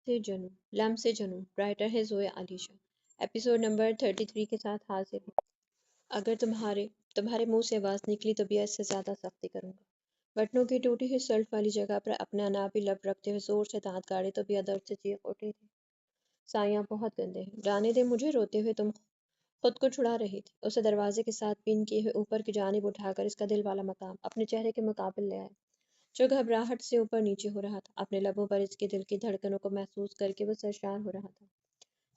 سے جنوں رائٹر ہے زویا علیشہ۔ ایپیسوڈ نمبر 33 کے ساتھ حاضر ہوں۔ اگر تمہارے منہ سے آواز نکلی تو بھی اس سے زیادہ سختی کروں گا۔ بٹنوں کی ٹوٹی ہوئی سلٹ والی جگہ پر اپنا انابی لب رکھتے ہوئے زور سے دانت کاڑے تو بھی درد سے چیخ اٹھی تھی۔ سایاں بہت گندے ہیں، جانے دے مجھے، روتے ہوئے تم خود کو چھڑا رہی تھی۔ اسے دروازے کے ساتھ پن کیے ہوئے اوپر کی جانب اٹھا کر اس کا دل والا مقام اپنے چہرے کے مقابل لے آئے، جو گھبراہٹ سے اوپر نیچے ہو رہا تھا۔ اپنے لبوں پر اس کے دل کی دھڑکنوں کو محسوس کر کے وہ سرشار ہو رہا تھا،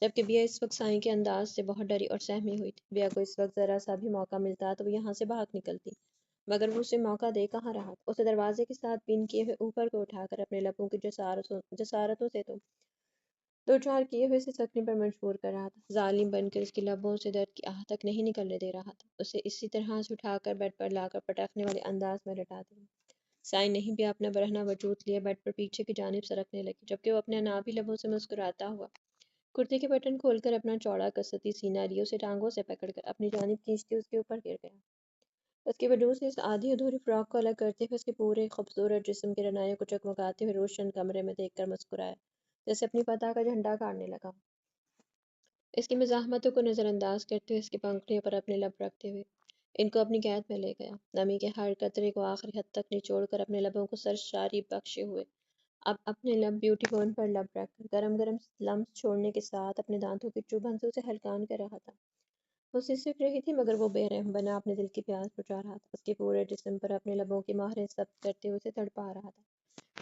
جبکہ بیا اس وقت سائیں کے انداز سے بہت ڈری اور سہمی ہوئی تھی۔ بیا کو اس وقت ذرا سا بھی موقع ملتا تو وہ یہاں سے بھاگ نکلتی، مگر وہ اسے موقع دے کہاں رہا تھا۔ اسے دروازے کے ساتھ پن کیے ہوئے اوپر کو اٹھا کر اپنے لبوں کی جسارتوں سے تو دو چار کیے ہوئے سے سکنے پر مجبور کر رہا تھا۔ ظالم بن کر اس کے لبوں سے درد کی آہ تک نہیں نکلنے دے رہا تھا۔ اسے اسی طرح سے اٹھا کر بیڈ پر لا کر پٹکنے والے انداز میں لٹا دیا۔ سائیں نہیں بھی اپنا برہنہ وجود لیے بیڈ پر پیچھے کی جانب سرکنے لگی، جبکہ وہ اپنے انابی لبوں سے مسکراتا ہوا کرتے کے بٹن کھول کر اپنا چوڑا کستی سینہ لیے اسے ٹانگوں سے پکڑ کر اپنی جانب کھینچتے اس کے اوپر گر گیا۔ اس کے وجود سے اس آدھی ادھوری فراک کو الگ کرتے ہوئے اس کے پورے خوبصورت جسم کے رنایوں کو چکمکاتے ہوئے روشن کمرے میں دیکھ کر مسکرایا، جیسے اپنی فتح کا جھنڈا گاڑنے لگا۔ اس کی مزاحمتوں کو نظر انداز کرتے ہوئے اس کی پنکھڑیوں پر اپنے لب رکھتے ہوئے ان کو اپنی قید میں لے گیا، نمی کے ہر قطرے کو آخری حد تک نچوڑ کر اپنے لبوں کو سرشاری بخشے ہوئے اب اپنے لب بیوٹی بون پر لب رکھ کر گرم گرم لمس چھوڑنے کے ساتھ اپنے دانتوں کی چبھن سے اسے ہلکان کر رہا تھا۔ وہ سسک رہی تھی، مگر وہ بے رحم بنا اپنے دل کی پیاس بجھا رہا تھا۔ اس کے پورے جسم پر اپنے لبوں کی مہریں ثبت کرتے ہوئے اسے تڑپا رہا تھا۔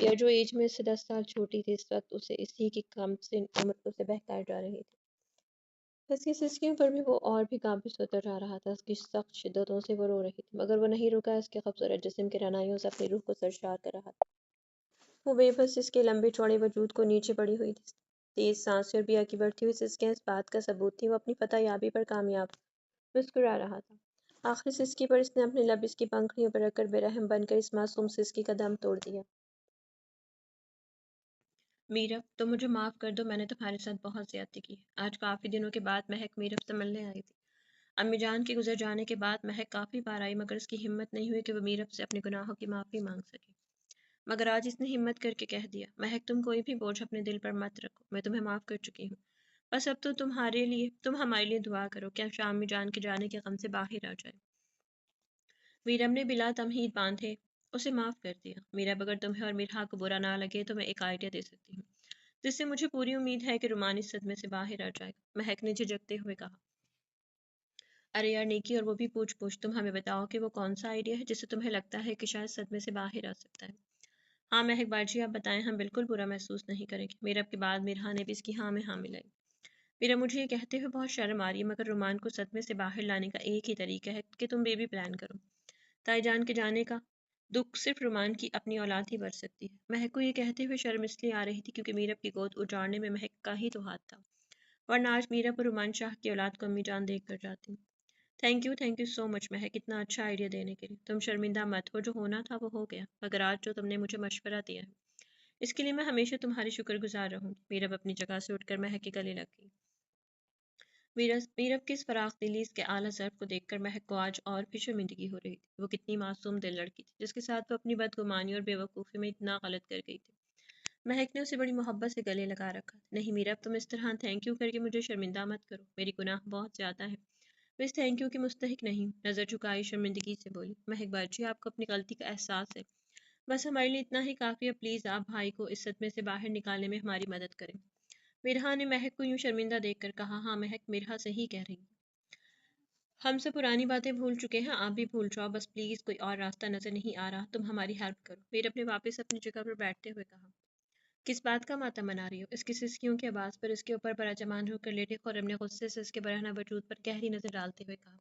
یا جو ایج میں اس سے 10 سال چھوٹی تھی، اس وقت اسے اسی کی کم سن عمر اسے بہکائے جا رہی تھی۔ اس کی سسکیوں پر بھی وہ اور بھی قابض ہوتا جا رہا تھا۔ اس کی سخت شدتوں سے وہ رو رہی تھی، مگر وہ نہیں رکا، اس کے خوبصورت جسم کے رعنائیوں سے اپنی روح کو سرشار کر رہا تھا۔ وہ بے بس اس کے لمبے چوڑے وجود کو نیچے پڑی ہوئی تھی۔ تیز سانسیں اور بیا کی بڑھتی ہوئی سسکیاں اس بات کا ثبوت تھیں وہ اپنی فتح یابی پر کامیاب مسکرا رہا تھا۔ آخری سسکی پر اس نے اپنے لب اس کی پنکھڑیوں پر رکھ کر بے رحم بن کر اس معصوم سسکی کا دم توڑ دیا۔ میرب، تم مجھے معاف کر دو، میں نے تمہارے ساتھ بہت زیادتی کی۔ آج کافی دنوں کے بعد مہک میرب سے ملنے آئی تھی۔ امی جان کے گزر جانے کے بعد مہک کافی بار آئی، مگر اس کی ہمت نہیں ہوئی کہ وہ میرب سے اپنے گناہوں کی معافی مانگ سکے۔ مگر آج اس نے ہمت کر کے کہہ دیا، مہک تم کوئی بھی بوجھ اپنے دل پر مت رکھو، میں تمہیں معاف کر چکی ہوں۔ بس اب تو تم ہمارے لیے دعا کرو کہ اب امی جان کے جانے کے غم سے باہر آ جائے۔ میرب نے بلا تمہید باندھے اسے معاف کر دیا۔ میرب، اگر تمہیں اور میرا کو برا نہ لگے تو میں ایک آئیڈیا دے سکتی ہوں، جس سے مجھے پوری امید ہے کہ رومان اس صدمے سے باہر آ جائے گا۔ مہک نے جھجکتے ہوئے کہا، ارے یار نیکی، اور وہ بھی پوچھ تم ہمیں بتاؤ کہ وہ کون سا آئیڈیا ہے جس سے تمہیں لگتا ہے کہ شاید صدمے سے باہر آ سکتا ہے۔ ہاں مہک باجی، آپ بتائیں، ہم بالکل برا محسوس نہیں کریں گے۔ میرب کے بعد میرا نے بھی اس کی ہاں میں ہاں ملائی۔ میرا مجھے یہ کہتے ہوئے بہت شرم آ رہی ہے، مگر رومان کو صدمے سے باہر لانے کا ایک ہی طریقہ ہے کہ تم بیبی پلان کرو۔ تائی جان کے جانے کا دکھ صرف رومان کی اپنی اولاد ہی بڑھ سکتی ہے۔ مہک کو یہ کہتے ہوئے شرم اس لیے آ رہی تھی کیونکہ میرب کی گود اجاڑنے میں مہک کا ہی تو ہاتھ تھا، ورنہ آج میرب اور رومان شاہ کی اولاد کو امی جان دیکھ کر جاتی۔ تھینک یو سو مچ مہک، اتنا اچھا آئیڈیا دینے کے لیے۔ تم شرمندہ مت ہو، جو ہونا تھا وہ ہو گیا، مگر آج جو تم نے مجھے مشورہ دیا ہے اس کے لیے میں ہمیشہ تمہاری شکر گزار رہوں گی۔ میرب اپنی جگہ سے اٹھ کر مہک کے گلے لگ گئی۔ میرب کی اس فراخ دلی، اس کے اعلیٰ ضرف کو دیکھ کر مہک کو آج اور بھی شرمندگی ہو رہی تھی۔ وہ کتنی معصوم دل لڑکی تھی، جس کے ساتھ وہ اپنی بدگمانی اور بے وقوفی میں اتنا غلط کر گئی تھی۔ مہک نے اسے بڑی محبت سے گلے لگا رکھا تھا۔ نہیں میرب، تم اس طرح تھینک یو کر کے مجھے شرمندہ مت کرو، میری گناہ بہت زیادہ ہے، میں اس تھینک یو کی مستحق نہیں ہوں۔ نظر جھکائی شرمندگی سے بولی، مہک باجی، آپ کو اپنی غلطی کا احساس ہے، بس ہمارے لیے اتنا ہی کافی ہے، پلیز آپ بھائی کو اس صدمے سے باہر نکالنے میں ہماری مدد کریں۔ میرہا نے مہک کو یوں شرمندہ دیکھ کر کہا، ہاں مہک، میرہا صحیح کہہ رہی ہے، ہم سے پرانی باتیں بھول چکے ہیں، آپ بھی بھول جاؤ، بس پلیز کوئی اور راستہ نظر نہیں آ رہا، تم ہماری ہیلپ کرو۔ میرب نے واپس اپنی جگہ پر بیٹھتے ہوئے کہا، کس بات کا ماتم منا رہی ہو؟ اس کی سسکیوں کی آواز پر اس کے اوپر براجمان ہو کر لیٹے خرم نے غصے سے اس کے برہنہ وجود پر گہری نظر ڈالتے ہوئے کہا،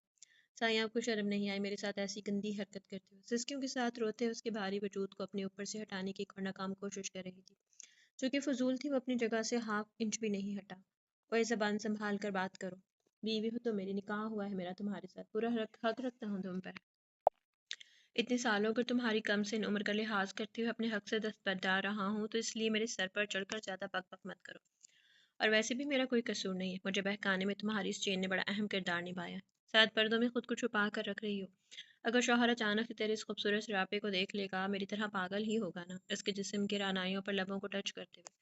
سائیں، آپ کو شرم نہیں آئی میرے ساتھ ایسی گندی حرکت کرتے ہوئے؟ سسکیوں کے ساتھ روتے اس کے بھاری وجود کو اپنے اوپر سے ہٹانے کی ایک اور ناکام کوشش کر رہی تھی، جو کہ فضول تھی۔ وہ اپنی جگہ سے ہاف انچ بھی نہیں ہٹا۔ وہ زبان سنبھال کر بات کرو، بیوی ہو تو میری، نکاح ہوا ہے میرا تمہارے ساتھ، پورا حق رکھتا ہوں تم پر۔ اتنے سالوں کر تمہاری کم سن عمر کا لحاظ کرتے ہوئے اپنے حق سے دستبردار رہا ہوں، تو اس لیے میرے سر پر چڑھ کر زیادہ بک بک مت کرو۔ اور ویسے بھی میرا کوئی قصور نہیں ہے، مجھے بہکانے میں تمہاری اس چین نے بڑا اہم کردار نبھایا ہے، شاید پردوں میں خود کو چھپا کر رکھ رہی ہو۔ اگر شوہر اچانک سے تیرے اس خوبصورت سراپے کو دیکھ لے گا، میری طرح پاگل ہی ہوگا نا؟ اس کے جسم کے رعنائیوں پر لبوں کو ٹچ کرتے ہوئے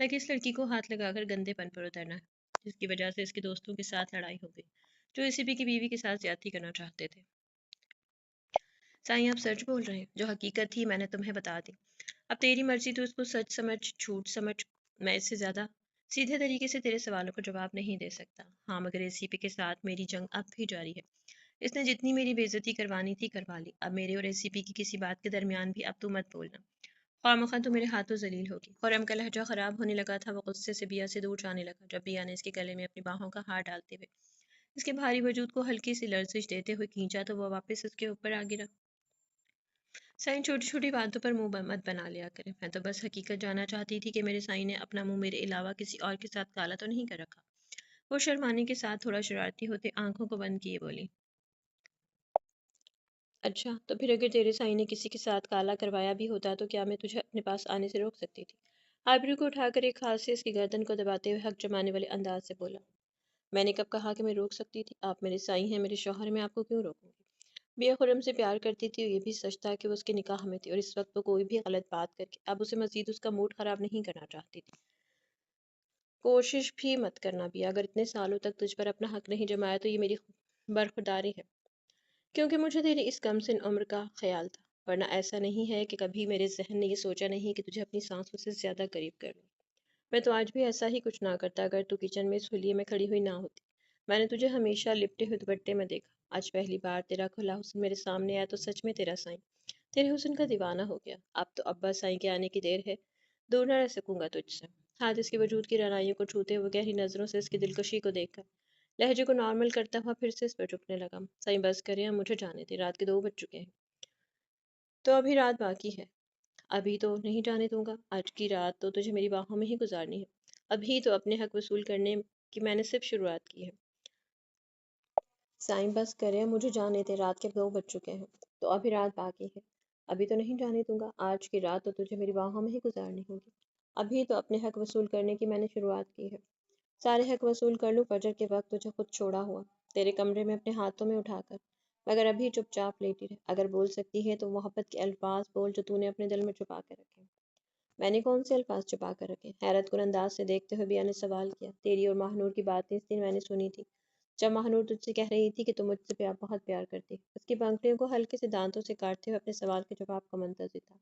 لگے اس لڑکی کو ہاتھ لگا کر گندے پن پر اترنا ہے، جس کی وجہ سے اس کے دوستوں کے ساتھ لڑائی ہو گئی جو اے سی پی کی بیوی کے ساتھ زیادتی کرنا چاہتے تھے۔ سائیں آپ سچ بول رہے ہیں، جو حقیقت تھی میں نے تمہیں بتا دی، اب تیری مرضی، تو اس کو سچ سمجھ جھوٹ سمجھ، میں اس سے زیادہ سیدھے طریقے سے تیرے سوالوں کا جواب نہیں دے سکتا۔ ہاں مگر اے سی پی کے ساتھ میری جنگ اب بھی جاری ہے، اس نے جتنی میری بے عزتی کروانی تھی کروا لی، اب میرے اور اے سی پی کی کسی بات کے درمیان بھی اب تو مت بولنا، خواہ مخواہ تو میرے ہاتھوں ذلیل ہوگی۔ خرم کا لہجہ خراب ہونے لگا تھا، وہ غصے سے بیا سے دور جانے لگا جب بیا نے اس کے گلے میں اپنی باہوں کا ہار ڈالتے ہوئے اس کے بھاری وجود کو ہلکی سی لرزش دیتے ہوئے کھینچا تو وہ واپس اس کے اوپر آ گرا۔ سائن چھوٹی چھوٹی باتوں پر منہ مت بنا لیا کرے، میں تو بس حقیقت جاننا چاہتی تھی کہ میرے سائن نے اپنا منہ میرے علاوہ کسی اور کے ساتھ کالا تو نہیں کر رکھا۔ وہ شرمانے کے ساتھ تھوڑا شرارتی ہوتے آنکھوں کو بند کیے بولی، اچھا تو پھر اگر تیرے سائن نے کسی کے ساتھ کالا کروایا بھی ہوتا تو کیا میں تجھے اپنے پاس آنے سے روک سکتی تھی؟ آبرو کو اٹھا کر ایک ہاتھ سے اس کی گردن کو دباتے ہوئے حق جمانے والے انداز سے بولا، میں نے کب کہا کہ میں روک سکتی تھی؟ آپ میرے سائن ہیں، میرے شوہر، میں آپ کو کیوں روکوں گی؟ بیا خرم سے پیار کرتی تھی اور یہ بھی سچ تھا کہ وہ اس کے نکاح میں تھی اور اس وقت وہ کوئی بھی غلط بات کر کے اب اسے مزید اس کا موڈ خراب نہیں کرنا چاہتی تھی۔ کوشش بھی مت کرنا بیا، اگر اتنے سالوں تک تجھ پر اپنا حق نہیں جمایا تو یہ میری برخورداری ہے، کیونکہ مجھے تیری اس کم سن عمر کا خیال تھا، ورنہ ایسا نہیں ہے کہ کبھی میرے ذہن نے یہ سوچا نہیں کہ تجھے اپنی سانسوں سے زیادہ قریب کر لوں۔ میں تو آج بھی ایسا ہی کچھ نہ کرتا اگر تو کچن میں اس حلیے میں کھڑی ہوئی نہ ہوتی۔ میں نے تجھے ہمیشہ لپٹے ہوئے دوپٹے میں دیکھا، آج پہلی بار تیرا کھلا حسن میرے سامنے آیا تو سچ میں تیرا سائیں تیرے حسن کا دیوانہ ہو گیا۔ اب تو ابا سائیں کے آنے کی دیر ہے، دور نہ رہ سکوں گا تجھ سے۔ ہاتھ اس کے وجود کی رعنائیوں کو چھوتے ہوئے گہری نظروں سے اس کی دلکشی کو دیکھ کر لہجے کو نارمل کرتا ہوا پھر سے اس پر جھکنے لگا، سائیں بس کریں، اب مجھے جانے دے، رات کے 2 بج چکے ہیں، تو ابھی رات باقی ہے۔ ابھی تو نہیں جانے دوں گا، آج کی رات تو تجھے میری باہوں میں ہی گزارنی ہے، ابھی تو اپنے حق وصول کرنے کی میں نے صرف شروعات کی ہے۔ سائیں بس کرے، مجھے جانے دے، رات کے 2 بج چکے ہیں، تو ابھی رات باقی ہے۔ ابھی تو نہیں جانے دوں گا، آج کی رات تو تجھے میری باہوں میں ہی گزارنی ہوگی، ابھی تو اپنے حق وصول کرنے کی میں نے شروعات کی ہے۔ سارے حق وصول کر لوں، فجر کے وقت تجھے خود چھوڑا ہوا تیرے کمرے میں اپنے ہاتھوں میں اٹھا کر، مگر ابھی چپ چاپ لیٹی رہ، اگر بول سکتی ہے تو محبت کے الفاظ بول جو تو نے اپنے دل میں چھپا کر رکھے۔ میں نے کون سے الفاظ چھپا کر رکھے؟ حیرت کن انداز سے دیکھتے ہوئے بیا نے سوال کیا۔ تیری اور ماہنور کی باتیں اس دن میں نے سنی تھی جب ماہنور تجھ سے کہہ رہی تھی کہ تم مجھ سے بہت پیار کرتی۔ اس کی پنکھڑیوں کو ہلکے سے دانتوں سے کاٹتے ہوئے اپنے سوال کے جواب کا منتظر تھا۔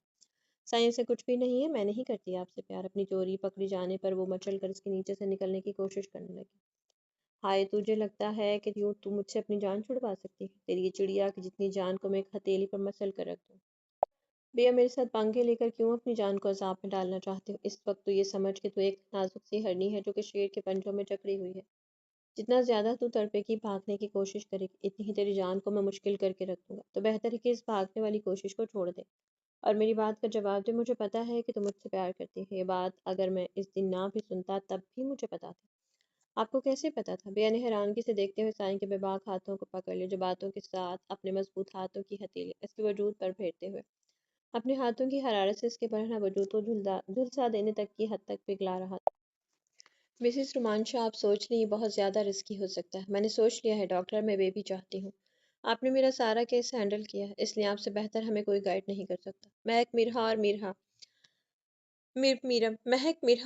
سائیں سے کچھ بھی نہیں ہے، میں نہیں کرتی آپ سے پیار۔ اپنی چوری پکڑی جانے پر وہ مچل کر اس کے نیچے سے نکلنے کی کوشش کرنے لگی۔ ہائے، تجھے لگتا ہے کہ یوں تو مجھ سے اپنی جان چھڑوا سکتی ہے؟ تیری یہ چڑیا کی جتنی جان کو میں ایک ہتھیلی پر مسل کر رکھ دوں۔ بیا میرے ساتھ پنگے لے کر کیوں اپنی جان کو عذاب میں ڈالنا چاہتے ہو؟ اس وقت تو یہ سمجھ کہ تو ایک نازک سی ہرنی ہے جو کہ شیر کے پنجوں میں جکڑی ہوئی ہے، جتنا زیادہ تو تڑپے کی بھاگنے کی کوشش کرے گی اتنی ہی تیری جان کو میں مشکل کر کے رکھ دوں گا، تو بہتر ہے کہ اس بھاگنے والی کوشش کو چھوڑ دے اور میری بات کا جواب دے۔ مجھے پتا ہے کہ تم مجھ سے پیار کرتی ہے، یہ بات اگر میں اس دن نہ بھی سنتا تب بھی مجھے پتا تھا۔ آپ کو کیسے پتا تھا؟ بیا نے حیرانگی سے دیکھتے ہوئے سائیں کے بے باک ہاتھوں کو پکڑ لیا جو باتوں کے ساتھ اپنے مضبوط ہاتھوں کی ہتھیلی اس کے وجود پر پھیرتے ہوئے اپنے ہاتھوں کی حرارت سے اس کے برہنہ وجود کو جھلسا دینے تک کی حد تک پگھلا رہا تھا۔ مسز رومانشا، آپ سوچ لیں یہ بہت زیادہ رسکی ہو سکتا ہے۔ میں نے سوچ لیا ہے ڈاکٹر، میں بیبی چاہتی ہوں۔ آپ نے میرا سارا کیس ہینڈل کیا ہے، اس لیے آپ سے بہتر ہمیں کوئی گائیڈ نہیں کر سکتا۔ مہک، میرہا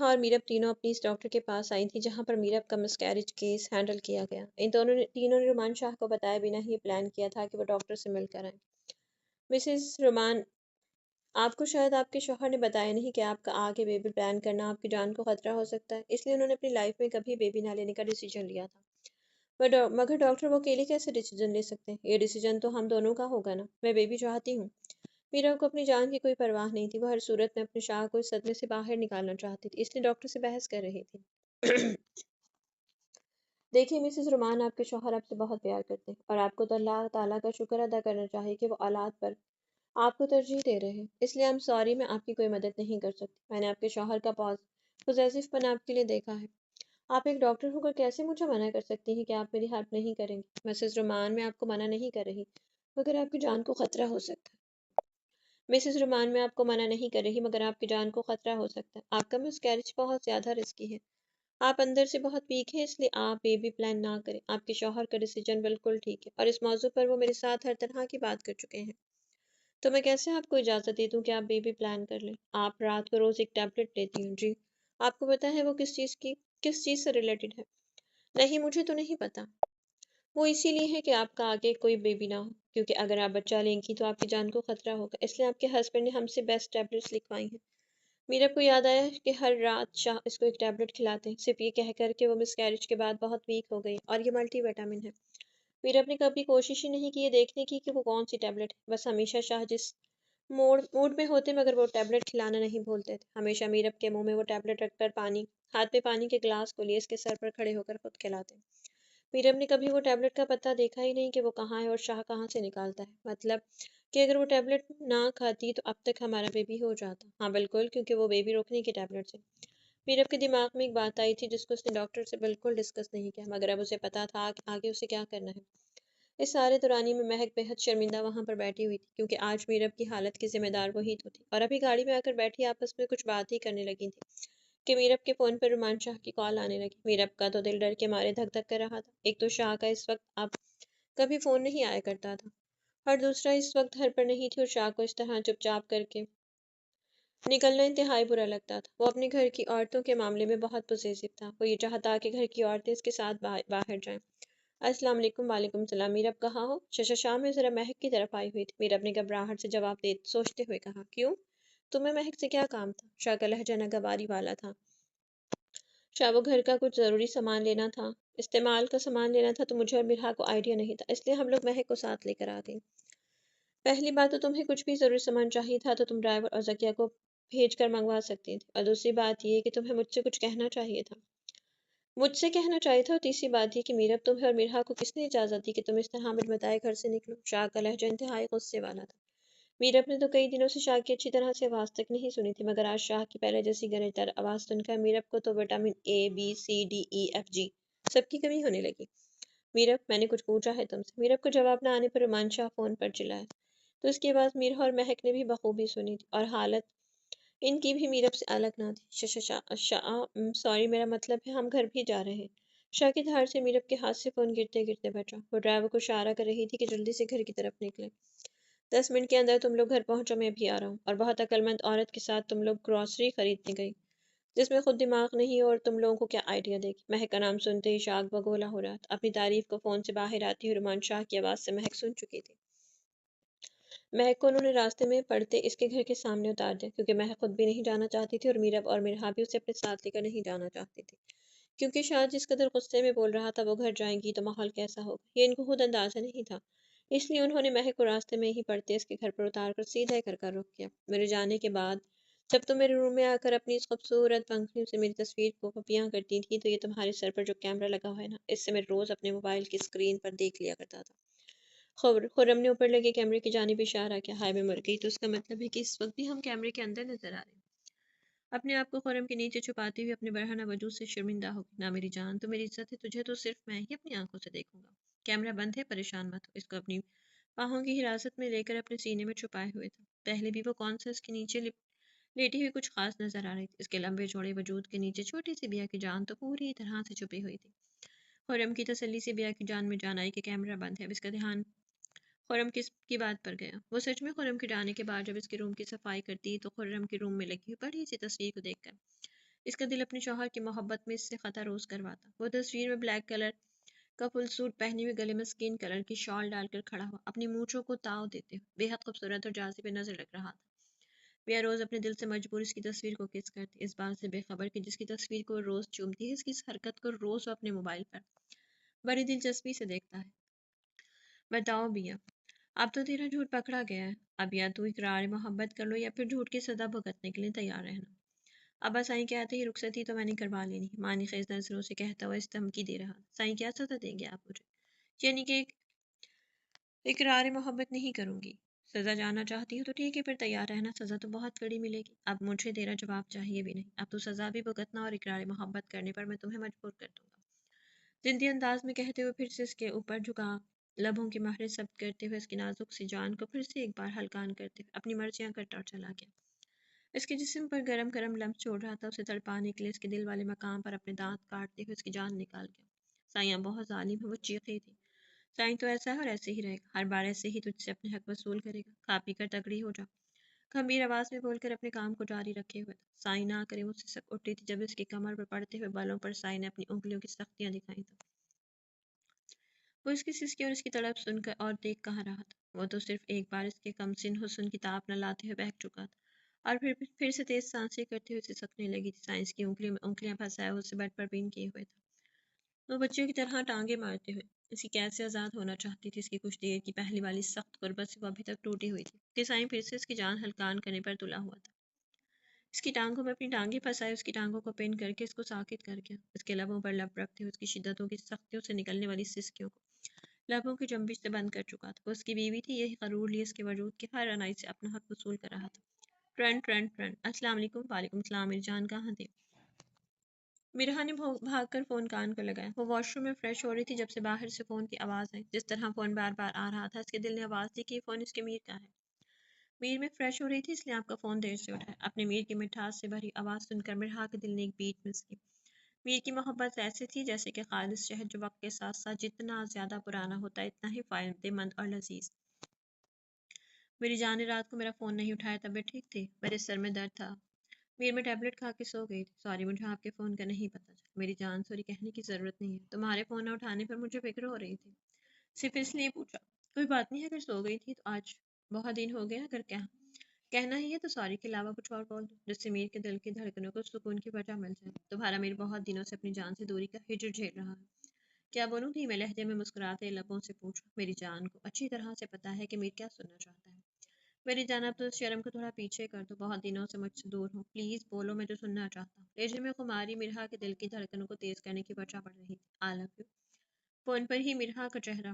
اور میرب تینوں اپنی اس ڈاکٹر کے پاس آئی تھیں جہاں پر میرب کا مسکیریج کیس ہینڈل کیا گیا۔ ان تینوں نے رومان شاہ کو بتائے بنا ہی پلان کیا تھا کہ وہ ڈاکٹر سے مل کر آئیں۔ مسز رومان، آپ کو شاید آپ کے شوہر نے بتایا نہیں کہ آپ کا آگے بیبی پلان کرنا آپ کی جان کو خطرہ ہو سکتا ہے، اس لیے انہوں نے اپنی لائف میں کبھی بیبی نہ لینے کا ڈیسیجن لیا تھا۔ مگر ڈاکٹر، وہ اکیلے کیسے ڈیسیجن لے سکتے ہیں؟ یہ ڈیسیجن تو ہم دونوں کا ہوگا نا۔ میں بیبی چاہتی ہوں۔ میرا کو اپنی جان کی کوئی پرواہ نہیں تھی، وہ ہر صورت میں اپنے شاہ کو اس صدمے سے باہر نکالنا چاہتی تھی، اس لیے ڈاکٹر سے بحث کر رہی تھی۔ دیکھیے مسز رومان، آپ کے شوہر آپ سے بہت پیار کرتے ہیں اور آپ کو تو اللہ تعالیٰ کا شکر ادا کرنا چاہیے کہ وہ اولاد پر آپ کو ترجیح دے رہے ہیں، اس لیے سوری، میں آپ کی کوئی مدد نہیں کر سکتی۔ میں نے آپ کے شوہر کا پوزیسو پن آپ کے لیے دیکھا ہے، آپ ایک ڈاکٹر ہو کر کیسے مجھے منع کر سکتی ہیں کہ آپ میری ہیلپ نہیں کریں گی؟ مسز رومان، میں آپ کو منع نہیں کر رہی مگر آپ کی جان کو خطرہ ہو سکتا ہے۔ مسز رومان، میں آپ کو منع نہیں کر رہی مگر آپ کی جان کو خطرہ ہو سکتا ہے۔ آپ کا مسکیریج بہت زیادہ رسکی ہے، آپ اندر سے بہت ویک ہیں، اس لیے آپ بیبی پلان نہ کریں۔ آپ کے شوہر کا ڈیسیجن بالکل ٹھیک ہے اور اس موضوع پر وہ میرے ساتھ ہر طرح کی بات کر چکے ہیں، تو میں کیسے آپ کو اجازت دے دوں کہ آپ بیبی پلان کر لیں؟ آپ رات کو روز ایک ٹیبلٹ لیتی ہیں؟ جی، آپ کو پتا ہے وہ کس چیز سے ریلیٹڈ ہے؟ نہیں، مجھے تو نہیں پتا۔ وہ اسی لیے ہے کہ آپ کا آگے کوئی بیبی نہ ہو، کیونکہ اگر آپ بچہ لیں گی تو آپ کی جان کو خطرہ ہوگا، اس لیے آپ کے ہسبینڈ نے ہم سے بیسٹ ٹیبلٹس لکھوائی ہیں۔ میرب کو یاد آیا کہ ہر رات شاہ اس کو ایک ٹیبلٹ کھلاتے ہیں، صرف یہ کہہ کر کے وہ مس کیریج کے بعد بہت ویک ہو گئی، اور یہ ملٹی وٹامن ہے۔ میرب نے کبھی کوشش ہی نہیں کی یہ دیکھنے کی کہ وہ کون سی ٹیبلٹ ہے، بس ہمیشہ شاہ جس موڈ میں ہوتے مگر وہ ٹیبلٹ کھلانا نہیں بھولتے تھے۔ ہمیشہ میرب کے منہ میں وہ ٹیبلٹ رکھ کر ہاتھ میں پانی کے گلاس کو لیے اس کے سر پر کھڑے ہو کر خود کھلاتے۔ میرب نے کبھی وہ ٹیبلٹ کا پتہ دیکھا ہی نہیں کہ وہ کہاں ہے اور شاہ کہاں سے نکالتا ہے، مطلب کہ اگر وہ ٹیبلٹ نہ کھاتی تو اب تک ہمارا بیبی ہو جاتا۔ ہاں بالکل، کیونکہ وہ بیبی روکنے کی ٹیبلٹ ہے۔ میرب کے دماغ میں ایک بات آئی تھی جس کو اس نے ڈاکٹر سے بالکل ڈسکس نہیں کیا، مگر اب اسے پتا تھا کہ آگے اسے کیا کرنا ہے۔ اس سارے دورانی میں مہک بے حد شرمندہ وہاں پر بیٹھی ہوئی تھی، کیونکہ آج میرب کی حالت کی ذمہ دار وہی تو تھی، اور ابھی گاڑی میں آ کر بیٹھی آپس میں کچھ بات ہی کرنے لگی تھی کہ میرب کے فون پر رومان شاہ کی کال آنے لگی۔ میرب کا تو دل ڈر کے مارے دھک دھک کر رہا تھا، ایک تو شاہ کا اس وقت اب کبھی فون نہیں آیا کرتا تھا، اور دوسرا اس وقت گھر پر نہیں تھی اور شاہ کو اس طرح چپ چاپ کر کے نکلنا انتہائی برا لگتا تھا۔ وہ اپنے گھر کی عورتوں کے معاملے میں بہت پوزیسو تھا، وہ یہ چاہتا کہ گھر کی عورتیں اس کے ساتھ باہر جائیں۔ السلام علیکم۔ وعلیکم السلام۔ میرب کہاں ہو؟ شام میں ذرا مہک کی طرف آئی ہوئی تھی۔ میرب نے گھبراہٹ سے جواب دے سوچتے ہوئے کہا، کیوں؟ تمہیں مہک سے کیا کام تھا؟ شاہ کا لہجہ ناگواری والا تھا۔ شاہ، وہ گھر کا کچھ ضروری سامان لینا تھا، استعمال کا سامان لینا تھا، تو مجھے اور مرحا کو آئیڈیا نہیں تھا، اس لیے ہم لوگ مہک کو ساتھ لے کر آ گئے۔ پہلی بات تو تمہیں کچھ بھی ضروری سامان چاہیے تھا تو تم ڈرائیور اور ذکیہ کو بھیج کر منگوا سکتی تھی، اور دوسری بات یہ کہ تمہیں مجھ سے کچھ کہنا چاہیے تھا۔ مجھ سے کہنا چاہیے تھا، اور تیسری بات یہ کہ میرب تمہیں اور مرحا کو کس نے اجازت دی کہ تم اس طرح بن بتائے گھر سے نکلو؟ شاہ کا لہجہ انتہائی غصے والا تھا۔ میرب نے تو کئی دنوں سے شاہ کی اچھی طرح سے آواز تک نہیں سنی تھی، مگر آج شاہ کی پہلے جیسی گنے تر آواز سن کر میرب کو تو vitamin A B C D E F G سب کی کمی ہونے لگی۔ میرب، میں نے کچھ پوچھا ہے تم سے؟ میرب کو جواب نہ آنے پر رومان شاہ فون پر چلایا، تو اس کی آواز میرا اور مہک نے بھی بخوبی سنی تھی، اور حالت ان کی بھی میرب سے الگ نہ تھی۔ سوری، میرا مطلب ہے ہم گھر بھی جا رہے ہیں۔ شاہ کی دھار سے میرب کے ہاتھ سے فون گرتے گرتے بچا۔ وہ ڈرائیور کو اشارہ کر رہی تھی کہ جلدی سے گھر کی طرف نکلے۔ 10 منٹ کے اندر تم لوگ گھر پہنچو، میں بھی آ رہا ہوں۔ اور بہت عقل مند عورت کے ساتھ تم لوگ گروسری خریدنے گئی، جس میں خود دماغ نہیں اور تم لوگوں کو کیا آئیڈیا دے گی؟ مہک کا نام سنتے ہی شاہ بگولا ہو رہا تھا۔ اپنی تعریف کو فون سے باہر آتی ہوئی رومان شاہ کی آواز سے مہک سن چکی تھی۔ مہک کو انہوں نے راستے میں پڑتے اس کے گھر کے سامنے اتار دیا، کیونکہ مہک خود بھی نہیں جانا چاہتی تھی اور میرب اور مرحا بھی اسے اپنے ساتھ لے کر نہیں جانا چاہتی تھی، کیونکہ شاہ جس قدر غصے میں بول رہا تھا وہ گھر جائیں گی تو ماحول کیسا ہوگا یہ ان کو خود اندازہ نہیں تھا۔ اس لیے انہوں نے مہک کو راستے میں ہی پڑتے اس کے گھر پر اتار کر سیدھے گھر کا رخ کیا۔ میرے جانے کے بعد جب تم میرے روم میں آ کر اپنی اس خوبصورت پنکھڑیوں سے میری تصویر کو پپیاں کرتی تھی تو یہ تمہارے سر پر جو کیمرہ لگا ہوا ہے نا، اس سے میں روز اپنے موبائل کی اسکرین پر دیکھ لیا کرتا تھا۔ خرم نے اوپر لگے کیمرے کی جانب اشارہ کیا۔ ہائے میں مر گئی، تو اس کا مطلب ہے کہ اس وقت بھی ہم کیمرے کے اندر نظر آ رہے ہیں۔ اپنے آپ کو خرم کے نیچے چھپاتے ہوئے اپنے برہنہ وجود سے شرمندہ ہو گئی۔ نہ میری جان، تو میری عزت ہے، تجھے تو صرف میں ہی اپنی آنکھوں سے دیکھوں گا۔ کیمرہ بند ہے، پریشان مت ہو۔ اس کو اپنی باہوں کی حراست میں لے کر اپنے سینے میں چھپائے ہوئے تھا۔ پہلے بھی وہ کون سا اس کے نیچے لیٹی ہوئی کچھ خاص نظر آ رہی تھی۔ اس کے لمبے چوڑے وجود کے نیچے چھوٹی سی بیا کی جان تو پوری طرح سے چھپی ہوئی تھی۔ خرم کی تسلی سے بیا کی جان میں جان آئی کہ کیمرہ بند ہے۔ اب اس کا دھیان خرم کی بات پر گیا۔ وہ سچ میں خرم کے جانے کے بعد جب اس کے روم کی صفائی کرتی تو خرم کے روم میں لگی ہوئی بڑی سی تصویر کو دیکھ کر اس کا دل اپنے شوہر کی محبت میں اس سے خطا روز کرواتا۔ وہ تصویر میں بلیک کلر کا فل سوٹ پہنے ہوئے، گلے میں اسکن کلر کی شال ڈال کر کھڑا ہوا، اپنی مونچھوں کو تاؤ دیتے ہوئے بے حد خوبصورت اور جاذب نظر لگ رہا تھا۔ بیا روز اپنے دل سے مجبور اس کی تصویر کو کس کرتی، اس بات سے بے خبر کہ جس کی تصویر کو روز چومتی ہے، اس کی اس حرکت کو روز وہ اپنے موبائل پر بڑی دلچسپی سے دیکھتا ہے۔ بتاؤ بیا، اب تو تیرا جھوٹ پکڑا گیا ہے، اب یا تو اقرار محبت کر لو یا پھر جھوٹ کی سزا بھگتنے کے لیے تیار رہنا۔ ابا سائیں کہتے ہی رخصتی تو میں نے کروا لینی، مانی خیز نظروں سے کہتا ہوا اس دھمکی دے رہا۔ سائیں کیا سزا دیں گے آپ مجھے؟ یعنی کہ اقرار محبت نہیں کروں گی۔ سزا جانا چاہتی ہو تو ٹھیک ہے، پھر تیار رہنا، سزا تو بہت کڑی ملے گی۔ اب مجھے تیرا جواب چاہیے بھی نہیں، اب تو سزا بھی بھگتنا اور اقرار محبت کرنے پر میں تمہیں مجبور کر دوں گا۔ زندی انداز میں کہتے ہوئے پھر سے اس کے اوپر جھکا، لبوں کی مہریں ضبط کرتے ہوئے اس کی نازک سی جان کو پھر سے ایک بار ہلکان کرتے ہوئے اپنی مرضیاں کرتا اور چلا گیا۔ اس کے جسم پر گرم گرم لمس چھوڑ رہا تھا، اسے تڑپانے کے لیے اس کے دل والے مقام پر اپنے دانت کاٹتے ہوئے اس کی جان نکال گیا۔ سائیاں بہت ظالم ہے، وہ چیخی تھی۔ سائیں تو ایسا ہے اور ایسے ہی رہے گا، ہر بار ایسے ہی تجھ سے اپنے حق وصول کرے گا، کھا پی کر تگڑی ہو جا۔ گمبھیر آواز میں بول کر اپنے کام کو جاری رکھے ہوئے تھا۔ سائی نہ کرے مجھ سے سک اٹھی تھی جب اس کی کمر پر پڑتے ہوئے بالوں پر سائی نے اپنی انگلیوں کی سختیاں دکھائی تھیں۔ وہ اس کی سسکی اور اس کی تڑپ سن کر اور دیکھ کہاں رہا تھا۔ وہ تو صرف ایک بار اس کے کم سن حسن کی تاب نہ لاتے ہوئے بہک چکا تھا اور پھر سے تیز سانسیں کرتے ہوئے سسکنے لگی تھی۔ سائنس کی انگلیوں میں انگلیاں پھنسائے اسے بیڈ پر پین کیے ہوئے تھا۔ وہ بچوں کی طرح ٹانگیں مارتے ہوئے اس کی قید سے آزاد ہونا چاہتی تھی۔ اس کی کچھ دیر کی پہلی والی سخت غربت سے وہ ابھی تک ٹوٹی ہوئی تھی کہ سائیں پھر سے اس کی جان ہلکان کرنے پر تلا ہوا تھا۔ اس کی ٹانگوں میں اپنی ٹانگیں پھنسائے اس کی ٹانگوں کو پین کر کے اس کو ساکت کر گیا۔ اس کے لبوں پر لب رکھتے ہوئے اس کی شدتوں کی سختیوں سے نکلنے والی سسکیوں کو لبوں کی جنبش سے بند کر چکا تھا۔ وہ اس کی بیوی تھی، یہی غرور لیے اس کے وجود کے ہر انائی سے اپنا حق وصول کر رہا تھا۔ Turn turn turn. السلام علیکم۔ وعلیکم السلام۔ میری جان کہاں تھی؟ مرحا نے بھاگ کر فون کان کو لگایا۔ وہ واش روم میں فریش ہو رہی تھی جب سے باہر سے فون کی آواز آئی۔ جس طرح فون بار بار آ رہا تھا اس کے دل نے آواز دی کہ یہ فون اس کے میر کا ہے۔ میر میں فریش ہو رہی تھی اس لیے آپ کا فون دیر سے اٹھا ہے۔ اپنے میر کی مٹھاس سے بھری آواز سن کر مرحا کے دل نے ایک بیٹ مس کی۔ میر کی محبت ایسی تھی جیسے کہ خالص شہد جو وقت کے ساتھ ساتھ جتنا زیادہ پرانا ہوتا ہے اتنا ہی فائدہ مند اور لذیذ۔ میری جان نے رات کو میرا فون نہیں اٹھایا۔ طبیعت ٹھیک تھی؟ میرے سر میں درد تھا۔ میر میں ٹیبلٹ کھا کے سو گئی تھی۔ سوری مجھے آپ کے فون کا نہیں پتا چلا۔ میری جان سوری کہنے کی ضرورت نہیں ہے، تمہارے فون نہ اٹھانے پر مجھے فکر ہو رہی تھی، صرف اس لیے پوچھا۔ کوئی بات نہیں، اگر سو گئی تھی تو آج بہت دن ہو گیا، اگر کہنا ہی ہے تو سوری کے علاوہ کچھ اور بول دو جس سے میر کے دل کی دھڑکنوں کو سکون کی وجہ مل جائے۔ تمہارا میر بہت دنوں سے اپنی جان سے دوری کا ہجر جھیل رہا ہے۔ کیا بولوں؟ دھیمے لہجے میں مسکراتے لبوں سے پوچھا۔ میری جان کو اچھی طرح سے پتا ہے کہ میر کیا سننا چاہتا ہے۔ میری جان اب تو اس شرم کو تھوڑا پیچھے کر دو، بہت دنوں سے مجھ سے دور ہو، پلیز بولو میں جو سننا چاہتا ہوں۔ لہجے میں خماری مرحا کے دل کی دھڑکنوں کو تیز کرنے کی وجہ بڑھ رہی تھی۔ آئی لو یو۔ فون پر ہی مرحا کا چہرہ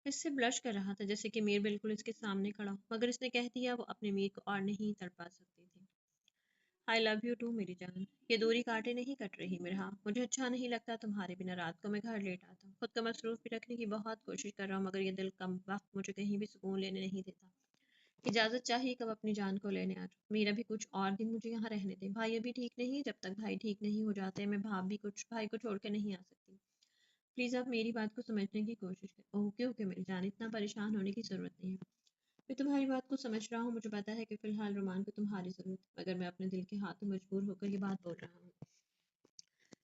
اس سے بلش کر رہا تھا جیسے کہ میر بالکل اس کے سامنے کھڑا ہو، مگر اس نے کہہ دیا وہ اپنے میر کو اور نہیں تڑپا سکتی تھی۔ آئی لو یو ٹو میری جان۔ یہ دوری کاٹے نہیں کٹ رہی مرحا، مجھے اچھا نہیں لگتا تمہارے بنا رات کو میں گھر لیٹ آتا ہوں، خود کو مصروف بھی رکھنے کی بہت کوشش کر رہا ہوں مگر یہ دل کم وقت مجھے کہیں بھی سکون لینے نہیں دیتا۔ اجازت چاہیے کب اپنی جان کو لینے آ جاؤ، میرا بھی کچھ اور دن مجھے یہاں رہنے دیں۔ بھائی ابھی ٹھیک نہیں، جب تک بھائی ٹھیک نہیں ہو جاتے میں بھائی کو چھوڑ کے نہیں آ سکتی۔ پلیز آپ میری بات کو سمجھنے کی کوشش کریں۔ اوکے اوکے میری جان، اتنا پریشان ہونے کی ضرورت نہیں ہے، میں تمہاری بات کو سمجھ رہا ہوں۔ مجھے پتا ہے کہ فی الحال رومان کو تمہاری ضرورت ہے، مگر میں اپنے دل کے ہاتھوں مجبور ہو کر یہ بات بول رہا ہوں۔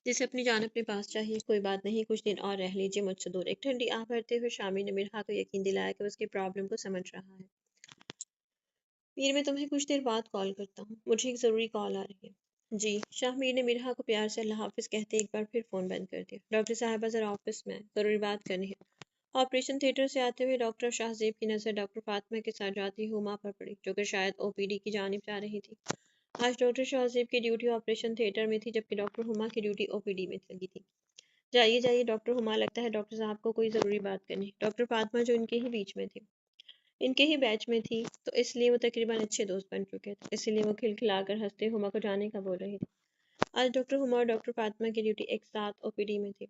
جسے اپنی جان اپنے پاس چاہیے، کوئی بات نہیں، کچھ دن اور رہ لیجیے مجھ سے دور۔ ایک ٹھنڈی آہ بھرتے ہوئے شامی نے مرحا کو یقین دلایا کہ وہ اس کی پرابلم کو سمجھ رہا ہے۔ میر میں تمہیں کچھ دیر بعد کال کرتا ہوں، مجھے ایک ضروری کال آ رہی ہے۔ جی۔ شاہ میر نے مرحا کو پیار سے اللہ حافظ کہتے ایک بار پھر فون بند کر دیا۔ ڈاکٹر صاحبہ ذرا آفس میں ضروری بات کرنی ہے۔ آپریشن تھیٹر سے آتے ہوئے ڈاکٹر شاہ زیب کی نظر ڈاکٹر فاطمہ کے ساتھ جاتی ہما پر پڑی جو کہ شاید او پی ڈی کی جانب جا رہی تھی۔ آج ڈاکٹر شاہ زیب کی ڈیوٹی آپریشن تھیٹر میں تھی جبکہ ڈاکٹر ہما کی ڈیوٹی او پی ڈی میں لگی تھی۔ جائیے جائیے ڈاکٹر ہما، لگتا ہے ڈاکٹر صاحب کو کوئی ضروری بات کرنی۔ ڈاکٹر فاطمہ جو ان کے ہی بیچ میں تھی، ان کے ہی بیچ میں تھی تو اس لیے وہ تقریباً اچھے دوست بن چکے تھے، اسی لیے وہ کھلکھلا کر ہنستے ہما کو جانے کا بول رہی تھی۔ آج ڈاکٹر ہما اور ڈاکٹر فاطمہ کی ڈیوٹی ایک ساتھ او پی ڈی میں تھی۔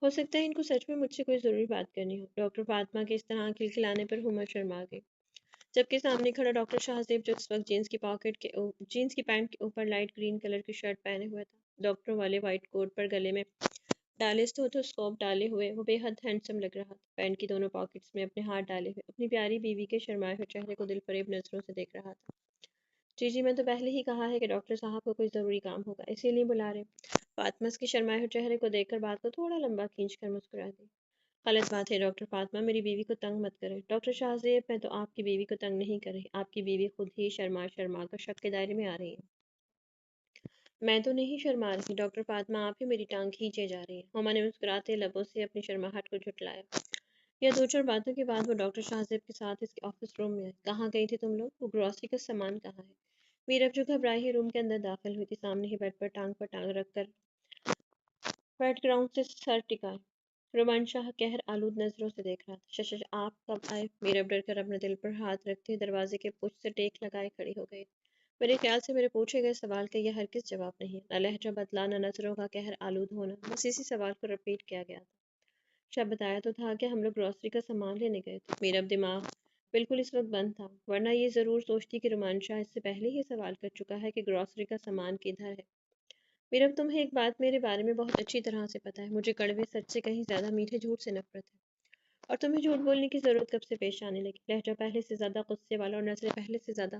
ہو سکتا ہے ان کو سچ میں مجھ سے کوئی ضروری بات کرنی ہو۔ ڈاکٹر فاطمہ کے اس طرح کھلکھلانے پر ہما شرما گئی، جبکہ سامنے کھڑا ڈاکٹر شاہ زیب جو اس وقت جینس کی پینٹ کے اوپر لائٹ گرین کلر کی شرٹ پہنے ہوئے تھا، ڈاکٹر والے وائٹ کوٹ پر گلے میں ڈالے اسٹیتھوسکوپ ڈالے ہوئے وہ بے حد ہینڈسم لگ رہا تھا، پینٹ کی دونوں پاکٹس میں اپنے ہاتھ ڈالے ہوئے اپنی پیاری بیوی کے شرمائے ہوئے چہرے کو دل فریب نظروں سے دیکھ رہا تھا۔ جی جی، میں تو پہلے ہی کہا ہے کہ ڈاکٹر صاحب کو کوئی ضروری کام ہوگا، اسی لیے بلا رہے۔ فاطمہ اس کے شرمائے ہوئے چہرے کو دیکھ کر بات کو تھوڑا لمبا کھینچ کر مسکرا دی۔ غلط بات ہے ڈاکٹر فاطمہ، میری بیوی کو تنگ مت کریں۔ ڈاکٹر شاہ زیب، میں تو آپ کی بیوی کو تنگ نہیں کر رہی، آپ کی بیوی خود ہی شرما شرما کر شک کے دائرے میں آ رہی ہے۔ میں تو نہیں شرما رہی ڈاکٹر فاطمہ، آپ ہی میری ٹانگ کھینچے جا رہی ہیں۔ ہما نے مسکراتے لبوں سے اپنی شرماہٹ کو جھٹلایا۔ یا دو چار باتوں کے بعد وہ ڈاکٹر شاہ زیب کے ساتھ اس کے آفس روم میں آئے۔ کہاں گئی تھی تم لوگ؟ وہ گروسری کا سامان کہاں ہے؟ میرب جو گھبرائی ہی روم کے اندر داخل ہوئی تھی، سامنے ہی بیڈ پر ٹانگ رکھ کر بیک گراؤنڈ سے سر ٹکائے رومان شاہ قہر آلود نظروں سے دیکھ رہا تھا۔ شش آپ کب آئے؟ میرب ڈر کر اپنے دل پر ہاتھ رکھتے دروازے کے پشت سے ٹیک لگائے کھڑی ہو گئی۔ میرے خیال سے میرے پوچھے گئے سوال کا یہ ہرگز جواب نہیں، نہ لہجہ بدلا، نہ نظروں کا قہر آلود ہونا، بس اسی سوال کو رپیٹ کیا گیا تھا۔ شب بتایا تو تھا کہ ہم لوگ گروسری کا سامان لینے گئے تھے۔ میرا دماغ بالکل اس وقت بند تھا، ورنہ یہ ضرور سوچتی کہ رومان شاہ اس سے پہلے ہی سوال کر چکا ہے کہ گروسری کا سامان کدھر ہے۔ میرا تمہیں ایک بات میرے بارے میں بہت اچھی طرح سے پتہ ہے، مجھے کڑوے سچ سے کہیں زیادہ میٹھے جھوٹ سے نفرت ہے، اور تمہیں جھوٹ بولنے کی ضرورت کب سے پیش آنے لگی؟ لہجہ پہلے سے زیادہ غصے والا اور نظریں پہلے سے زیادہ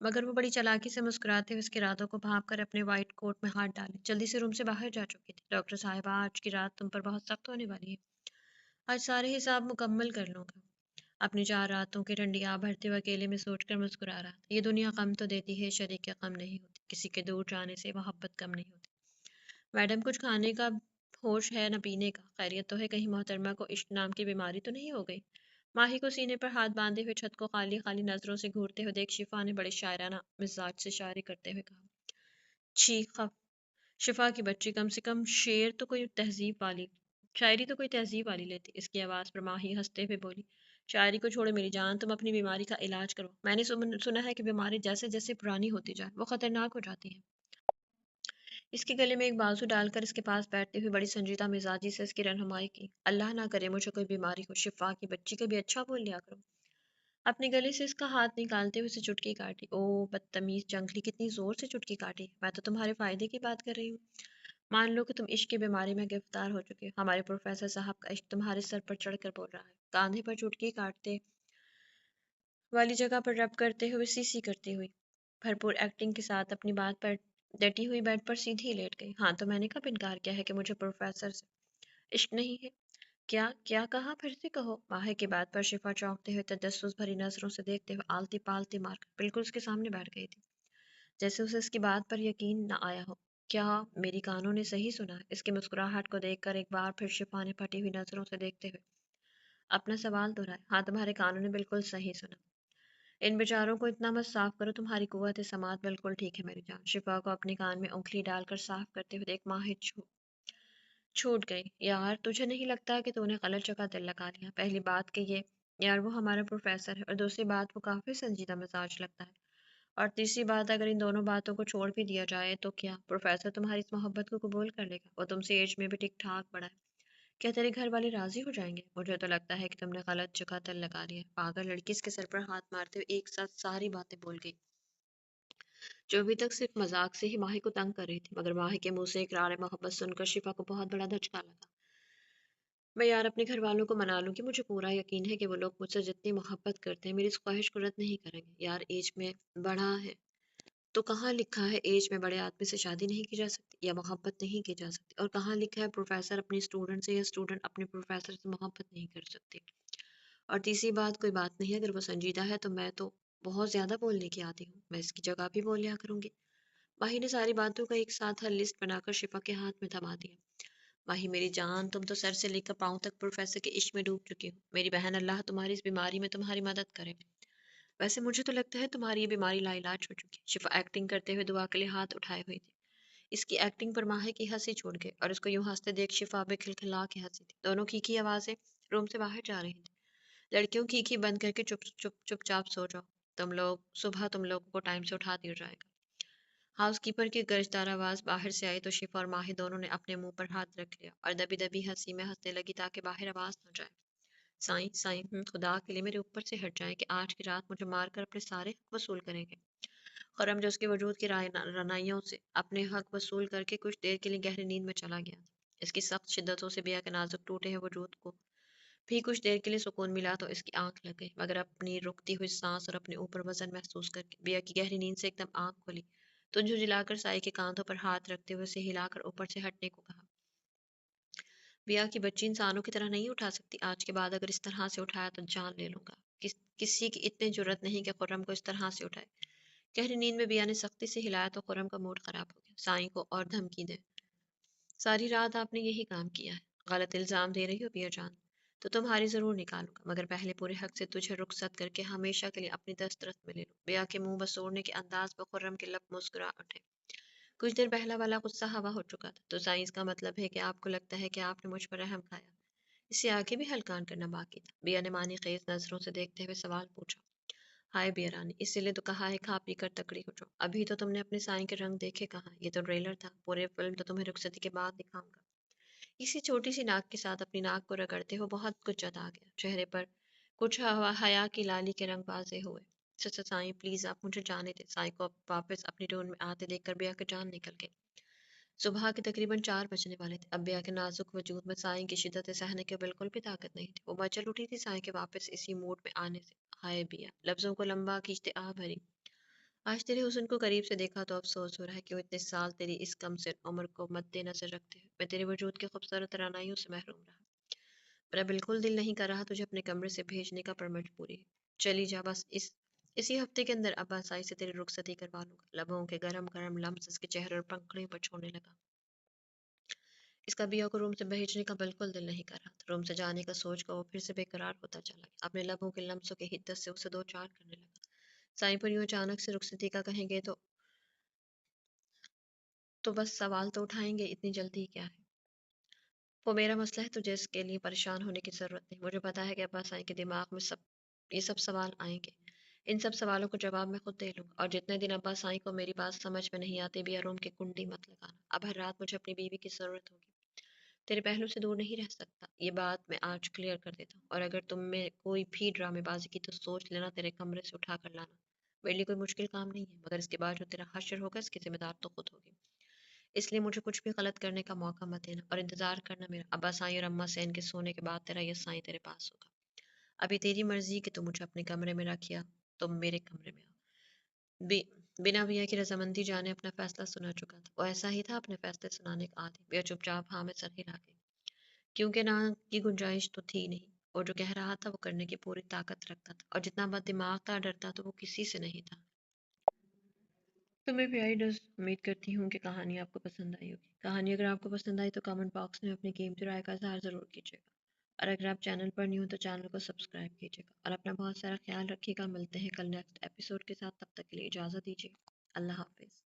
مگر وہ بڑی چالاکی سے مسکراتے ہوئے اس کے ارادوں کو بھانپ کر اپنے وائٹ کوٹ میں ہاتھ ڈالے جلدی سے روم سے باہر جا چکی تھی۔ ڈاکٹر صاحبہ، آج کی رات تم پر بہت سخت ہونے والی ہے۔ آج سارے حساب مکمل کر لوں گا۔ اپنی 4 راتوں کی ٹھنڈی آہ بھرتے ہوئے اکیلے میں سوچ کر مسکرا رہا تھا۔ یہ دنیا غم تو دیتی ہے، شریک غم نہیں ہوتی، کسی کے دور جانے سے محبت کم نہیں ہوتی۔ میڈم، کچھ کھانے کا ہوش ہے نہ پینے کا؟ خیریت تو ہے؟ کہیں محترمہ کو عشق نام کی بیماری تو نہیں ہو گئی؟ ماہی کو سینے پر ہاتھ باندھے ہوئے چھت کو خالی خالی نظروں سے گھورتے ہوئے دیکھ شفا نے بڑے شاعرانہ مزاج سے شاعری کرتے ہوئے کہا، چھی خف، شفا کی بچی، کم سے کم شعر تو کوئی تہذیب والی شاعری تو کوئی تہذیب والی لیتی۔ اس کی آواز پر ماہی ہنستے ہوئے بولی، شاعری کو چھوڑو میری جان، تم اپنی بیماری کا علاج کرو۔ میں نے سنا ہے کہ بیماری جیسے جیسے پرانی ہوتی جائے وہ خطرناک ہو جاتی ہے۔ اس کے گلے میں ایک بازو ڈال کر اس کے پاس بیٹھتے ہوئے بڑی سنجیدہ مزاجی سے اس کی رہنمائی کی۔ اللہ نہ کرے مجھے کوئی بیماری ہو، شفا کی بچی کا بھی اچھا بول لیا کرو۔ اپنے گلے سے اس کا ہاتھ نکالتے ہوئے اسے چٹکی کاٹی۔ او بدتمیز جنگلی، کتنی زور سے چٹکی کاٹی! میں تو تمہارے فائدے کی بات کر رہی ہوں۔ مان لو کہ تم عشق کی بیماری میں گرفتار ہو چکے ہو، ہمارے پروفیسر صاحب کا عشق تمہارے سر پر چڑھ کر بول رہا ہے۔ کاندھے پر چٹکی کاٹتے والی جگہ پر رب کرتے ہوئے سی سی کرتی ہوئی بھرپور ایکٹنگ کے ساتھ اپنی بات پر ڈٹی ہوئی بیڈ پر سیدھی لیٹ گئی۔ ہاں تو میں نے کب انکار کیا ہے کہ مجھے پروفیسر سے عشق نہیں ہے؟ کیا کیا کہا؟ پھر سے کہو۔ ماہر کی بات پر شفا چونکتے ہوئے تجسس بھری نظروں سے دیکھتے ہوئے آلتی پالتی مار کر بالکل اس کے سامنے بیٹھ گئی تھی، جیسے اسے اس کی بات پر یقین نہ آیا ہو۔ کیا میری کانوں نے صحیح سنا؟ اس کی مسکراہٹ کو دیکھ کر ایک بار پھر شفا نے پھٹی ہوئی نظروں سے دیکھتے ہوئے اپنا سوال دہرایا۔ ہاں تمہارے کانوں نے بالکل صحیح سنا۔ ان بیچاروں کو اتنا مت صاف کرو، تمہاری قوت سماعت بالکل ٹھیک ہے میری جان۔ شفا کو اپنے کان میں انگلی ڈال کر صاف کرتے ہوئے ایک ماہر چھوٹ گئی۔ یار تجھے نہیں لگتا کہ تو نے غلط جگہ دل لگا لیا؟ پہلی بات کہ یہ یار وہ ہمارا پروفیسر ہے، اور دوسری بات وہ کافی سنجیدہ مزاج لگتا ہے، اور تیسری بات اگر ان دونوں باتوں کو چھوڑ بھی دیا جائے تو کیا پروفیسر تمہاری اس محبت کو قبول کر لے گا؟ وہ تم سے ایج میں بھی ٹھیک ٹھاک بڑا ہے، کیا تیرے گھر والے راضی ہو جائیں گے؟ مجھے تو لگتا ہے کہ تم نے غلط جگہ دل لگا لیا ہے۔ پاگل لڑکی اس کے سر پر ہاتھ مارتے ہوئے ایک ساتھ ساری باتیں بول گئی جو ابھی تک صرف مذاق سے ہی ماہی کو تنگ کر رہی تھی، مگر ماہی کے منہ سے اقرار محبت سن کر شفا کو بہت بڑا دھچکا لگا۔ میں یار اپنے گھر والوں کو منا لوں گی، مجھے پورا یقین ہے کہ وہ لوگ مجھ سے جتنی محبت کرتے ہیں میری اس خواہش کو رد نہیں کریں گے۔ یار ایج میں بڑا ہے تو کہاں لکھا ہے ایج میں بڑے آدمی سے شادی نہیں کی جا سکتی یا محبت نہیں کی جا سکتی؟ اور کہاں لکھا ہے پروفیسر اپنی اسٹوڈنٹ سے یا اسٹوڈنٹ اپنے پروفیسر سے محبت نہیں کر سکتی؟ اور تیسری بات کوئی بات نہیں، اگر وہ سنجیدہ ہے تو میں تو بہت زیادہ بولنے کی عادی ہوں، میں اس کی جگہ بھی بول لیا کروں گی۔ ماہی نے ساری باتوں کا ایک ساتھ ہر لسٹ بنا کر شفا کے ہاتھ میں تھما دیا۔ ماہی میری جان، تم تو سر سے لے کر پاؤں تک پروفیسر کے عشق میں ڈوب چکی ہو۔ میری بہن، اللہ تمہاری اس بیماری میں تمہاری مدد کرے۔ ویسے مجھے تو لگتا ہے تمہاری یہ بیماری لا علاج ہو چکی ہے۔ شفا ایکٹنگ کرتے ہوئے دعا کے لیے ہاتھ اٹھائے ہوئی تھی۔ اس کی ایکٹنگ پر ماہی کی ہنسی چھوٹ گئی، اور اس کو یوں ہنستے دیکھ شفا بھی کھلکھلا کے ہنسی تھی۔ دونوں کھیکی آوازیں روم سے باہر جا رہی تھی۔ لڑکیوں کھیکی بند کر کے چپ چاپ سو جاؤ، تم لوگ صبح تم لوگوں کو ٹائم سے اٹھا دیا جائے گا۔ ہاؤس کیپر کی گرجدار آواز باہر سے آئی تو شفا اور ماہی دونوں نے اپنے منہ پر ہاتھ رکھ لیا اور دبی دبی ہنسی میں ہنسنے لگی تاکہ باہر آواز نہ جائے۔ سائیں سائیں، خدا کے لیے میرے اوپر سے ہٹ جائیں کہ آج کی رات مجھے مار کر اپنے سارے حق وصول کریں گے۔ خرم جو اس کے وجود کی رعنائیوں سے اپنے حق وصول کر کے کچھ دیر کے لیے گہری نیند میں چلا گیا تھا۔ اس کی سخت شدتوں سے بیا کے نازک ٹوٹے ہوئے وجود کو بھی کچھ دیر کے لیے سکون ملا تو اس کی آنکھ لگ گئی، مگر اپنی رکتی ہوئی سانس اور اپنے اوپر وزن محسوس کر کے بیا کی گہری نیند سے ایک دم آنکھ کھلی تو جھنجھلا کر سائی کے کاندھوں پر ہاتھ رکھتے ہوئے اسے ہلا کر اوپر سے ہٹنے کو کہا۔ بیا کی بچی انسانوں کی طرح نہیں اٹھا سکتی، آج کے بعد اگر اس طرح سے اٹھایا تو جان لے لوں گا۔ کسی کی اتنی جرت نہیں کہ خرم کو اس طرح سے اٹھائے۔ گہری نیند میں بیا نے سختی سے ہلایا تو خرم کا موڈ خراب ہو گیا۔ سائیں کو اور دھمکی دے، ساری رات آپ نے یہی کام کیا ہے، غلط الزام دے رہی ہو بیا جان، تو تمہاری ضرور نکالوں گا، مگر پہلے پورے حق سے تجھے رخصت کر کے ہمیشہ کے لیے اپنی دسترس میں لے لوں۔ بیا کے منہ بسوڑنے کے انداز پر خرم کے لب مسکرا اٹھے۔ کچھ دیر پہلا والا غصہ ہوا ہو چکا تھا، تو سائنس کا مطلب ہے کہ آپ کو لگتا ہے کہ آپ نے مجھ پر رحم کھایا، اسے آگے بھی ہلکان کرنا باقی تھا۔ بیا نے مانی خیز نظروں سے دیکھتے ہوئے سوال پوچھا۔ ہائے بیا رانی، اسی لیے تو کہا ہے کھا پی کر تکڑی ہو جاؤ۔ ابھی تو تم نے اپنے سائیں کے رنگ دیکھے کہاں، یہ تو ٹریلر تھا، پورے فلم تو تمہیں رخصتی کے بعد دکھاؤں گا۔ اسی چھوٹی سی ناک کے ساتھ اپنی ناک کو رگڑتے ہوئے بہت کچھ جتا گیا، چہرے پر کچھ حیا کی لالی کے رنگ واضح ہوئے۔ سائیں پلیز آپ مجھے جانے دیں۔ سائیں کو واپس اپنی ٹون میں آتے دیکھ کر بیا کی جان نکل گئی۔ صبح کے تقریباً 4 بجنے والے تھے۔ اب بیا کے نازک وجود میں سائیں کی شدت سہنے کے بالکل بھی طاقت نہیں تھی۔ وہ مچل اٹھی تھی سائیں کے واپس اسی موڈ میں آنے سے۔ ہائے بیا، لفظوں کو لمبا کھینچتے آہ بھری۔ آج تیرے حسن کو قریب سے دیکھا تو افسوس ہو رہا ہے کہ وہ اتنے سال تیری اس کم سے عمر کو مد نظر رکھتے ہیں میں تیرے وجود کے خوبصورت رعنائیوں سے محروم رہا. میرا بالکل دل نہیں کر رہا تجھے اپنے کمرے سے بھیجنے کا پر مجبوری ہے. چلی جا بس اسی ہفتے کے اندر ابا سائی سے تیری رخصتی کروا لوں گا. لبوں کے گرم گرم لمس اس کے چہرے اور پنکھڑیوں پر چھوڑنے لگا. اس کا بیا کو روم سے بھیجنے کا بالکل دل نہیں کر رہا تھا. روم سے جانے کا سوچ کر وہ پھر سے بے قرار ہوتا چلا گیا. اپنے لبوں کے لمسوں کی حدت سے اسے دو چار کرنے لگا. سائیں پر یوں اچانک سے رخصتی کا کہیں گے تو بس سوال تو اٹھائیں گے اتنی جلدی کیا ہے. وہ میرا مسئلہ ہے تجھے اس کے لیے پریشان ہونے کی ضرورت نہیں. مجھے پتا ہے کہ ابا سائیں کے دماغ میں یہ سب سوال آئیں گے. ان سب سوالوں کو جواب میں خود دے لوں گا. اور جتنے دن ابا سائیں کو میری بات سمجھ میں نہیں آتی بھی روم کی کنڈی مت لگانا. اب ہر رات مجھے اپنی بیوی کی ضرورت ہوگی. تیرے پہلو سے دور نہیں رہ سکتا. یہ بات میں آج کلیئر کر دیتا ہوں. اور اگر تم میں کوئی بھی ڈرامے بازی کی تو سوچ لینا تیرے کمرے سے اٹھا کر لانا. میرے لیے کوئی مشکل کام نہیں ہے مگر اس کے بعد جو تیرا حشر ہوگا اس کی ذمہ دار تو خود ہوگی. اس لیے مجھے کچھ بھی غلط کرنے کا موقع مت دینا اور انتظار کرنا میرا. ابا سائیں اور اماں سین کے سونے کے بعد تیرا یہ سائیں تیرے پاس ہوگا. ابھی تیری مرضی کہ تم مجھے اپنے کمرے میں رکھیا تم میرے کمرے میں آؤ. بنا بیا کی رضامندی جانے اپنا فیصلہ سنا چکا تھا. وہ ایسا ہی تھا اپنے فیصلے سنانے کا عادی. بیا چپ چاپ ہاں میں سر ہلا گئی کیونکہ نہ کی گنجائش تو تھی نہیں. اور جو کہہ رہا تھا وہ کرنے کی پوری طاقت رکھتا تھا. اور جتنا بد دماغ تھا ڈرتا تو وہ کسی سے نہیں تھا. تمہیں بھی آئی ڈز امید کرتی ہوں کہ کہانی آپ کو پسند آئی ہوگی. کہانی اگر آپ کو پسند آئی تو کامنٹ باکس میں اپنی قیمتی رائے کا اظہار ضرور کیجیے گا. اور اگر آپ چینل پر نہیں ہوں تو چینل کو سبسکرائب کیجیے گا. اور اپنا بہت سارا خیال رکھیے گا. ملتے ہیں کل نیکسٹ ایپیسوڈ کے ساتھ. تب تک کے لیے اجازت دیجیے. اللہ حافظ.